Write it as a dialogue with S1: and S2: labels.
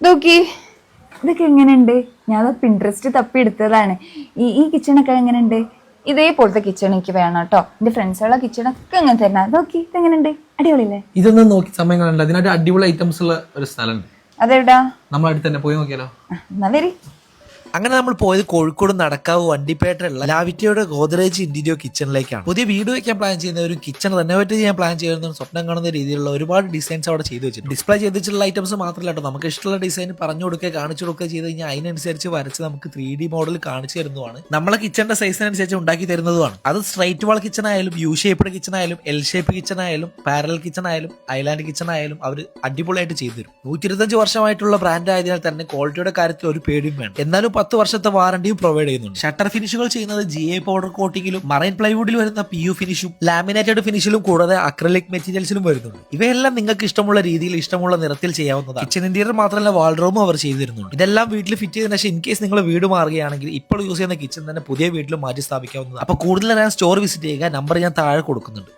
S1: നോക്കി ഇതൊക്കെ എങ്ങനെയുണ്ട്? ഞാൻ പിൻട്രസ്റ്റ് തപ്പി എടുത്തതാണ്. ഈ കിച്ചണൊക്കെ എങ്ങനെയുണ്ട്? ഇതേപോലത്തെ കിച്ചൺ എനിക്ക് വേണം കേട്ടോ. എന്റെ ഫ്രണ്ട്സുള്ള കിച്ചണൊക്കെ അങ്ങനെ തരണം. നോക്കി ഇതെങ്ങനെയുണ്ട്? അടിപൊളിയല്ലേ?
S2: ഇതൊന്നും നോക്കി സമയം കാണണ്ട. അതിനായിട്ട് അടിപൊളി ഐറ്റംസ് ഉള്ള ഒരു സ്ഥലമുണ്ട്.
S1: അതെവിടാ?
S2: നമ്മളടുത്ത് തന്നെ പോയി നോക്കിയാലോ?
S1: എന്നാ വരി.
S3: അങ്ങനെ നമ്മൾ പോയത് കോഴിക്കോട് നടക്കാവ് വണ്ടിപ്പേട്ടയുള്ള ലാവിറ്റയുടെ ഗോദ്രേജ് ഇന്റീരിയോ കിച്ചണിലേക്കാണ്. പുതിയ വീട് വെക്കാൻ പ്ലാൻ ചെയ്യുന്ന ഒരു കിച്ചൺ റെനോവേറ്റ് ചെയ്യാൻ പ്ലാൻ ചെയ്യുന്ന സ്വപ്നം കാണുന്ന രീതിയിലുള്ള ഒരുപാട് ഡിസൈൻസ് അവിടെ ചെയ്തു വെച്ചിട്ടുണ്ട്. ഡിസ്പ്ലേ ചെയ്ത് വെച്ചിട്ടുള്ള ഐറ്റംസ് മാത്രമല്ല കേട്ടോ, നമുക്ക് ഇഷ്ടമുള്ള ഡിസൈൻ പറഞ്ഞു കൊടുക്കുക കാണിച്ചു കൊടുക്കുക ചെയ്ത് കഴിഞ്ഞാൽ അതിനനുസരിച്ച് വരച്ച് നമുക്ക് 3D മോഡൽ കാണിച്ചു തരുന്നതാണ്. നമ്മളെ കിച്ചണിന്റെ സൈസിനനുസരിച്ച് ഉണ്ടാക്കി തരുന്നതുമാണ്. അത് സ്ട്രൈറ്റ് വാൾ കിച്ചൺ ആയാലും യു ഷേപ്ഡ് കിച്ചൺ ആയാലും എൽ ഷേപ്പ് കിച്ചൺ ആയാലും പാരലൽ കിച്ചൺ ആയാലും ഐലാൻഡ് കിച്ചൺ ആയാലും അവർ അടിപൊളിയായിട്ട് ചെയ്തു തരും. 125 വർഷമായിട്ടുള്ള ബ്രാൻഡ് ആയതിനാൽ തന്നെ ക്വാളിറ്റിയുടെ കാര്യത്തിൽ ഒരു പേടിയും വേണം. എന്നാലും 10 വർഷത്തെ വാറണ്ടിയും പ്രൊവൈഡ് ചെയ്യുന്നുണ്ട്. ഷട്ടർ ഫിനിഷുകൾ ചെയ്യുന്നത് GI പൗഡർ കോട്ടിങ്ങിലും മറൈൻ പ്ലൈവുഡിൽ വരുന്ന PU ഫിനിഷും ലാമിനേറ്റഡ് ഫിനിഷിലും കൂടാതെ അക്രലിക് മെറ്റീരിയൽസിലും വരുന്നുണ്ട്. ഇവയെല്ലാം നിങ്ങൾക്ക് ഇഷ്ടമുള്ള രീതിയിൽ ഇഷ്ടമുള്ള നിറത്തിൽ ചെയ്യാവുന്നതാണ്. കിച്ചൺ ഇന്റീരിയർ മാത്രമല്ല വാൾഡ്രോബും അവർ ചെയ്തു തരുന്നുണ്ട്. ഇതെല്ലാം വീട്ടിൽ ഫിറ്റ് ചെയ്തതിനു ശേഷം ഇൻ കേസ് നിങ്ങൾ വീട് മാറുകയാണെങ്കിൽ ഇപ്പോൾ യൂസ് ചെയ്യുന്ന കിച്ചൺ തന്നെ പുതിയ വീട്ടിൽ മാറ്റി സ്ഥാപിക്കാവുന്നതാണ്. അപ്പോൾ കൂടുതൽ അറിയാൻ സ്റ്റോർ വിസിറ്റ് ചെയ്യുക. നമ്പർ ഞാൻ താഴെ കൊടുക്കുന്നുണ്ട്.